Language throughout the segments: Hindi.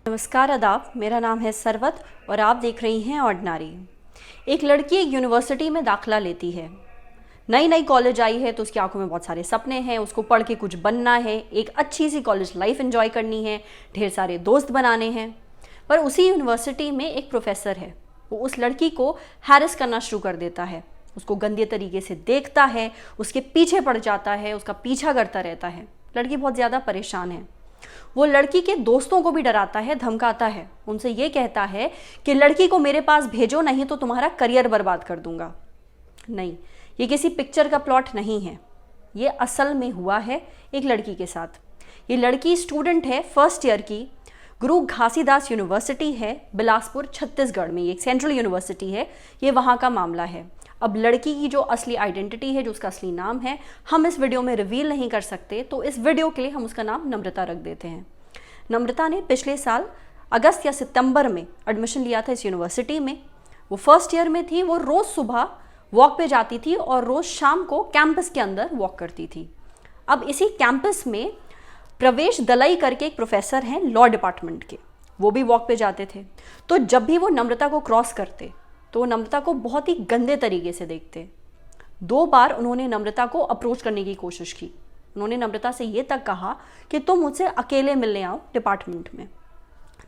नमस्कार आदाब, मेरा नाम है सरवत और आप देख रही हैं ऑर्डिनरी। एक लड़की एक यूनिवर्सिटी में दाखिला लेती है। नई नई कॉलेज आई है तो उसकी आंखों में बहुत सारे सपने हैं, उसको पढ़ के कुछ बनना है, एक अच्छी सी कॉलेज लाइफ एंजॉय करनी है, ढेर सारे दोस्त बनाने हैं। पर उसी यूनिवर्सिटी में एक प्रोफेसर है, वो उस लड़की को हैरेस करना शुरू कर देता है, उसको गंदे तरीके से देखता है, उसके पीछे पड़ जाता है, उसका पीछा करता रहता है। लड़की बहुत ज़्यादा परेशान है। वो लड़की के दोस्तों को भी डराता है, धमकाता है, उनसे ये कहता है कि लड़की को मेरे पास भेजो, नहीं तो तुम्हारा करियर बर्बाद कर दूंगा। नहीं, ये किसी पिक्चर का प्लॉट नहीं है, ये असल में हुआ है एक लड़की के साथ। ये लड़की स्टूडेंट है फर्स्ट ईयर की, गुरु घासीदास यूनिवर्सिटी है बिलासपुर छत्तीसगढ़ में, ये एक सेंट्रल यूनिवर्सिटी है, ये वहाँ का मामला है। अब लड़की की जो असली आइडेंटिटी है, जो उसका असली नाम है, हम इस वीडियो में रिवील नहीं कर सकते, तो इस वीडियो के लिए हम उसका नाम नम्रता रख देते हैं। नम्रता ने पिछले साल अगस्त या सितंबर में एडमिशन लिया था इस यूनिवर्सिटी में। वो फर्स्ट ईयर में थी, वो रोज़ सुबह वॉक पे जाती थी और रोज़ शाम को कैंपस के अंदर वॉक करती थी। अब इसी कैंपस में प्रवेश दलाई करके एक प्रोफेसर हैं लॉ डिपार्टमेंट के, वो भी वॉक पे जाते थे। तो जब भी वो नम्रता को क्रॉस करते तो नम्रता को बहुत ही गंदे तरीके से देखते। 2 बार उन्होंने नम्रता को अप्रोच करने की कोशिश की। उन्होंने नम्रता से ये तक कहा कि तुम मुझसे अकेले मिलने आओ डिपार्टमेंट में।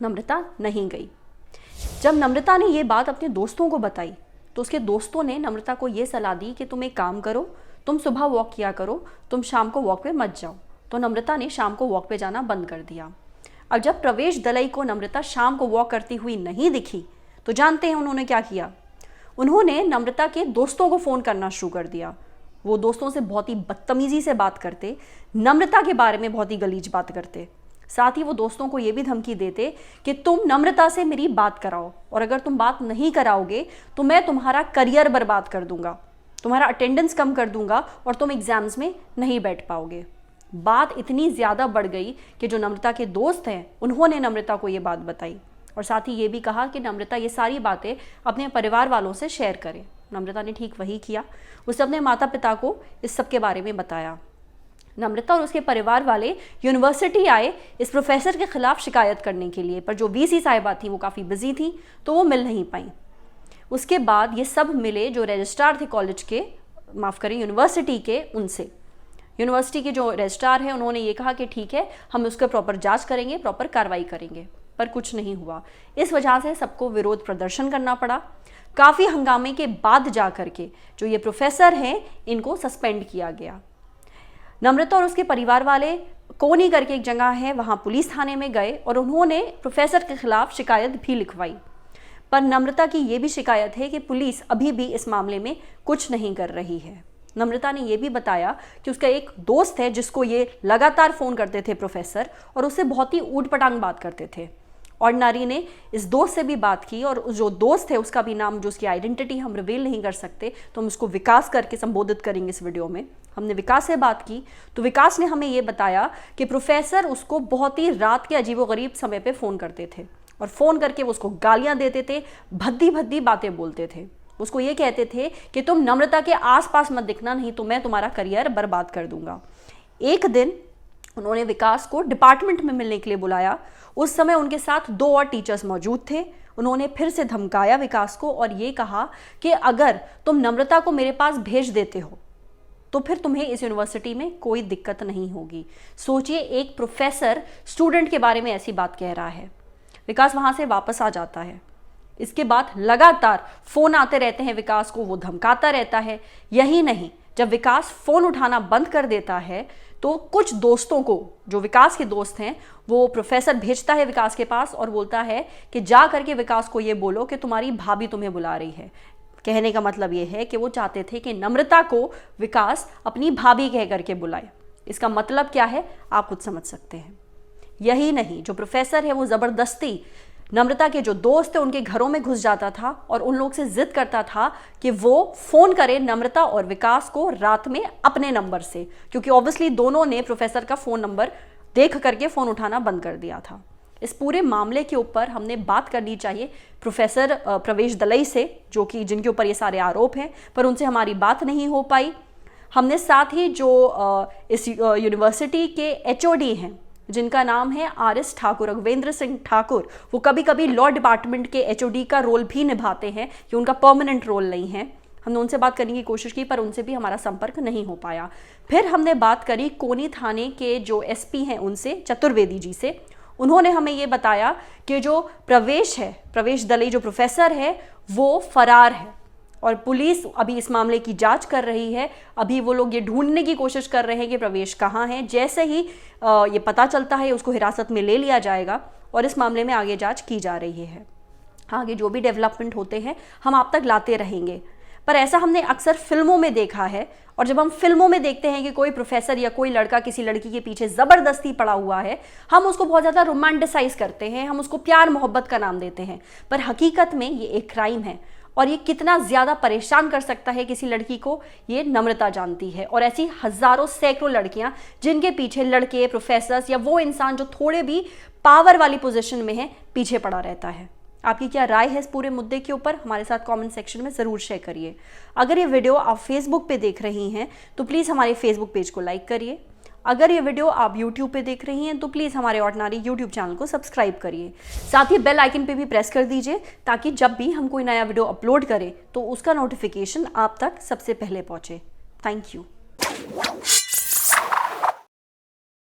नम्रता नहीं गई। जब नम्रता ने ये बात अपने दोस्तों को बताई तो उसके दोस्तों ने नम्रता को ये सलाह दी कि तुम एक काम करो, तुम सुबह वॉक किया करो, तुम शाम को वॉक पे मत जाओ। तो नम्रता ने शाम को वॉक पे जाना बंद कर दिया। अब जब प्रवेश दलाई को नम्रता शाम को वॉक करती हुई नहीं दिखी तो जानते हैं उन्होंने क्या किया? उन्होंने नम्रता के दोस्तों को फ़ोन करना शुरू कर दिया। वो दोस्तों से बहुत ही बदतमीज़ी से बात करते, नम्रता के बारे में बहुत ही गलीज बात करते। साथ ही वो दोस्तों को ये भी धमकी देते कि तुम नम्रता से मेरी बात कराओ, और अगर तुम बात नहीं कराओगे तो मैं तुम्हारा करियर बर्बाद कर दूंगा, तुम्हारा अटेंडेंस कम कर दूंगा और तुम एग्जाम्स में नहीं बैठ पाओगे। बात इतनी ज़्यादा बढ़ गई कि जो नम्रता के दोस्त हैं उन्होंने नम्रता को ये बात बताई और साथ ही ये भी कहा कि नम्रता ये सारी बातें अपने परिवार वालों से शेयर करे। नम्रता ने ठीक वही किया। उसने अपने माता पिता को इस सब के बारे में बताया। नम्रता और उसके परिवार वाले यूनिवर्सिटी आए इस प्रोफेसर के खिलाफ शिकायत करने के लिए, पर जो वीसी साहिबा थी वो काफ़ी बिजी थी तो वो मिल नहीं पाई। उसके बाद ये सब मिले जो रजिस्ट्रार थे कॉलेज के, माफ़ करें यूनिवर्सिटी के, उनसे। यूनिवर्सिटी के जो रजिस्ट्रार हैं उन्होंने ये कहा कि ठीक है, हम उसका प्रॉपर जांच करेंगे, प्रॉपर कार्रवाई करेंगे, पर कुछ नहीं हुआ। इस वजह से सबको विरोध प्रदर्शन करना पड़ा। काफ़ी हंगामे के बाद जा करके जो ये प्रोफेसर हैं इनको सस्पेंड किया गया। नम्रता और उसके परिवार वाले कोनी करके एक जगह है, वहाँ पुलिस थाने में गए और उन्होंने प्रोफेसर के खिलाफ शिकायत भी लिखवाई। पर नम्रता की ये भी शिकायत है कि पुलिस अभी भी इस मामले में कुछ नहीं कर रही है। नम्रता ने यह भी बताया कि उसका एक दोस्त है जिसको ये लगातार फ़ोन करते थे प्रोफेसर, और उससे बहुत ही ऊट पटांग बात करते थे। ऑर्डिनरी ने इस दोस्त से भी बात की और जो दोस्त है उसका भी नाम, जो उसकी आइडेंटिटी हम रिवील नहीं कर सकते, तो हम उसको विकास करके संबोधित करेंगे इस वीडियो में। हमने विकास से बात की तो विकास ने हमें ये बताया कि प्रोफेसर उसको बहुत ही रात के अजीबोगरीब समय पे फ़ोन करते थे और फ़ोन करके वो उसको गालियाँ देते थे, भद्दी भद्दी बातें बोलते थे। उसको ये कहते थे कि तुम नम्रता के आसपास मत दिखना, नहीं तो मैं तुम्हारा करियर बर्बाद कर दूंगा। एक दिन उन्होंने विकास को डिपार्टमेंट में मिलने के लिए बुलाया। उस समय उनके साथ 2 और टीचर्स मौजूद थे। उन्होंने फिर से धमकाया विकास को और ये कहा कि अगर तुम नम्रता को मेरे पास भेज देते हो तो फिर तुम्हें इस यूनिवर्सिटी में कोई दिक्कत नहीं होगी। सोचिए, एक प्रोफेसर स्टूडेंट के बारे में ऐसी बात कह रहा है। विकास वहाँ से वापस आ जाता है। इसके बाद लगातार फ़ोन आते रहते हैं विकास को, वो धमकाता रहता है। यही नहीं, जब विकास फ़ोन उठाना बंद कर देता है तो कुछ दोस्तों को, जो विकास के दोस्त हैं, वो प्रोफेसर भेजता है विकास के पास और बोलता है कि जा करके विकास को ये बोलो कि तुम्हारी भाभी तुम्हें बुला रही है। कहने का मतलब ये है कि वो चाहते थे कि नम्रता को विकास अपनी भाभी कह करके बुलाए। इसका मतलब क्या है आप खुद समझ सकते हैं। यही नहीं, जो प्रोफेसर है वो ज़बरदस्ती नम्रता के जो दोस्त थे उनके घरों में घुस जाता था और उन लोग से जिद करता था कि वो फ़ोन करे नम्रता और विकास को रात में अपने नंबर से, क्योंकि ऑब्वियसली दोनों ने प्रोफेसर का फ़ोन नंबर देख करके फ़ोन उठाना बंद कर दिया था। इस पूरे मामले के ऊपर हमने बात करनी चाहिए प्रोफेसर प्रवेश दलाई से, जो कि जिनके ऊपर ये सारे आरोप हैं, पर उनसे हमारी बात नहीं हो पाई। हमने साथ ही जो इस यूनिवर्सिटी के HOD हैं जिनका नाम है RS ठाकुर, रघुवेंद्र सिंह ठाकुर। वो कभी कभी लॉ डिपार्टमेंट के HOD का रोल भी निभाते हैं, ये उनका परमानेंट रोल नहीं है। हमने उनसे बात करने की कोशिश की पर उनसे भी हमारा संपर्क नहीं हो पाया। फिर हमने बात करी कोनी थाने के जो SP हैं उनसे, चतुर्वेदी जी से। उन्होंने हमें ये बताया कि जो प्रवेश दलई जो प्रोफेसर है वो फरार है और पुलिस अभी इस मामले की जांच कर रही है। अभी वो लोग ये ढूंढने की कोशिश कर रहे हैं कि प्रवेश कहाँ है। जैसे ही ये पता चलता है उसको हिरासत में ले लिया जाएगा और इस मामले में आगे जांच की जा रही है। आगे जो भी डेवलपमेंट होते हैं हम आप तक लाते रहेंगे। पर ऐसा हमने अक्सर फिल्मों में देखा है, और जब हम फिल्मों में देखते हैं कि कोई प्रोफेसर या कोई लड़का किसी लड़की के पीछे ज़बरदस्ती पड़ा हुआ है, हम उसको बहुत ज़्यादा रोमांटिसाइज करते हैं, हम उसको प्यार मोहब्बत का नाम देते हैं। पर हकीकत में ये एक क्राइम है और ये कितना ज़्यादा परेशान कर सकता है किसी लड़की को, ये नम्रता जानती है। और ऐसी हज़ारों सैकड़ों लड़कियां जिनके पीछे लड़के, प्रोफेसर्स या वो इंसान जो थोड़े भी पावर वाली पोजीशन में है, पीछे पड़ा रहता है। आपकी क्या राय है इस पूरे मुद्दे के ऊपर, हमारे साथ कमेंट सेक्शन में ज़रूर शेयर करिए। अगर ये वीडियो आप फेसबुक पे देख रही हैं तो प्लीज़ हमारे फेसबुक पेज को लाइक करिए। अगर ये वीडियो आप यूट्यूब पे देख रही हैं तो प्लीज़ हमारे ऑर्डिनरी यूट्यूब चैनल को सब्सक्राइब करिए। साथ ही बेल आइकन पे भी प्रेस कर दीजिए ताकि जब भी हम कोई नया वीडियो अपलोड करें तो उसका नोटिफिकेशन आप तक सबसे पहले पहुँचे। Thank you.